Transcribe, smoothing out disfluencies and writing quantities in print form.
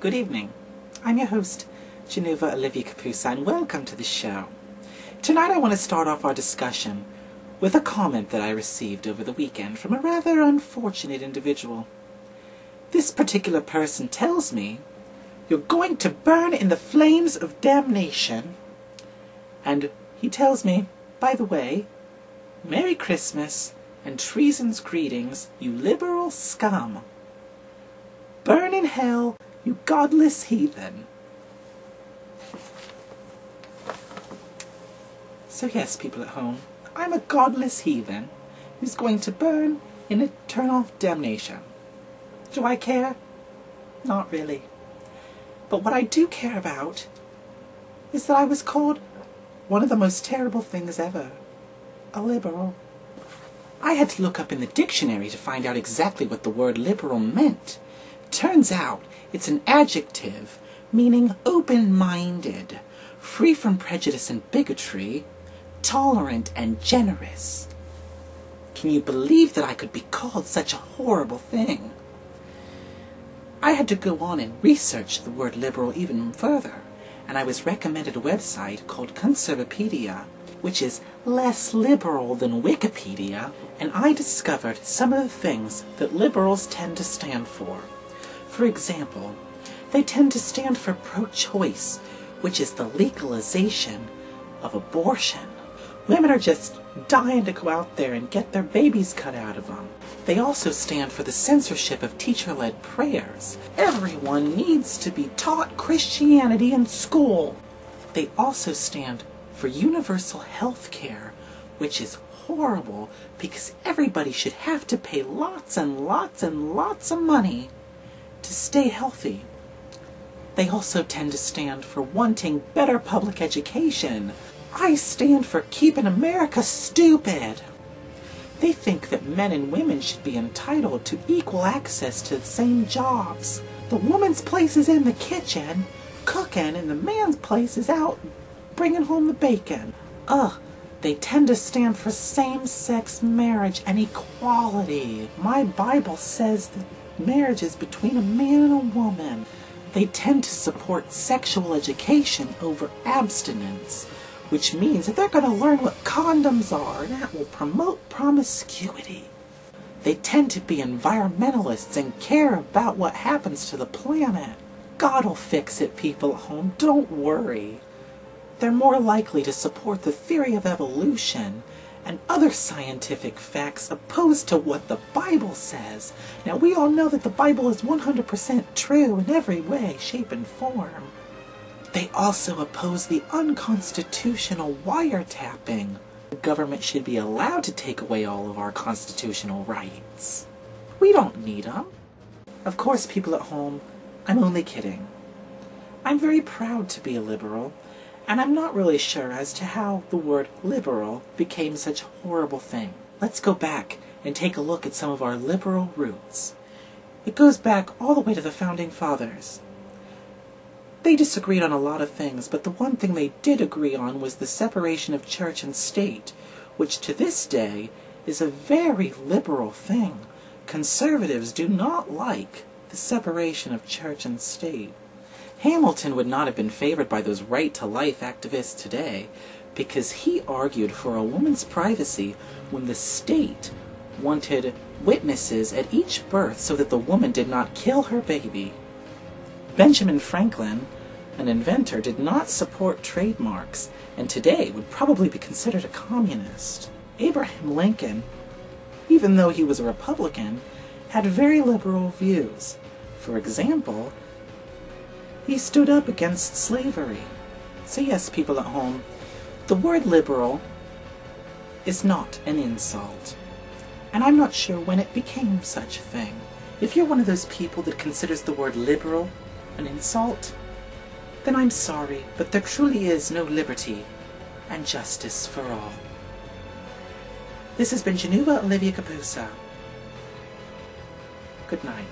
Good evening. I'm your host, Janoova and welcome to the show. Tonight I want to start off our discussion with a comment that I received over the weekend from a rather unfortunate individual. This particular person tells me, "You're going to burn in the flames of damnation." And he tells me, by the way, "Merry Christmas and treason's greetings, you liberal scum. Burn in hell, you godless heathen." So yes, people at home, I'm a godless heathen who's going to burn in eternal damnation. Do I care? Not really. But what I do care about is that I was called one of the most terrible things ever, a liberal. I had to look up in the dictionary to find out exactly what the word liberal meant. Turns out it's an adjective meaning open-minded, free from prejudice and bigotry, tolerant and generous. Can you believe that I could be called such a horrible thing? I had to go on and research the word liberal even further, and I was recommended a website called Conservapedia, which is less liberal than Wikipedia, and I discovered some of the things that liberals tend to stand for. For example, they tend to stand for pro-choice, which is the legalization of abortion. Women are just dying to go out there and get their babies cut out of them. They also stand for the censorship of teacher-led prayers. Everyone needs to be taught Christianity in school. They also stand for universal health care, which is horrible because everybody should have to pay lots and lots and lots of money to stay healthy. They also tend to stand for wanting better public education. I stand for keeping America stupid. They think that men and women should be entitled to equal access to the same jobs. The woman's place is in the kitchen, cooking, and the man's place is out bringing home the bacon. They tend to stand for same-sex marriage and equality. My Bible says that marriage is between a man and a woman. They tend to support sexual education over abstinence, which means that they're going to learn what condoms are, and that will promote promiscuity. They tend to be environmentalists and care about what happens to the planet. God'll fix it, people at home, don't worry. They're more likely to support the theory of evolution and other scientific facts opposed to what the Bible says. Now, we all know that the Bible is 100% true in every way, shape, and form. They also oppose the unconstitutional wiretapping. The government should be allowed to take away all of our constitutional rights. We don't need them. Of course, people at home, I'm only kidding. I'm very proud to be a liberal, and I'm not really sure as to how the word liberal became such a horrible thing. Let's go back and take a look at some of our liberal roots. It goes back all the way to the Founding Fathers. They disagreed on a lot of things, but the one thing they did agree on was the separation of church and state, which to this day is a very liberal thing. Conservatives do not like the separation of church and state. Hamilton would not have been favored by those right-to-life activists today because he argued for a woman's privacy when the state wanted witnesses at each birth so that the woman did not kill her baby. Benjamin Franklin, an inventor, did not support trademarks and today would probably be considered a communist. Abraham Lincoln, even though he was a Republican, had very liberal views. For example, he stood up against slavery. So yes, people at home, the word liberal is not an insult. And I'm not sure when it became such a thing. If you're one of those people that considers the word liberal an insult, then I'm sorry, but there truly is no liberty and justice for all. This has been Janoova. Good night.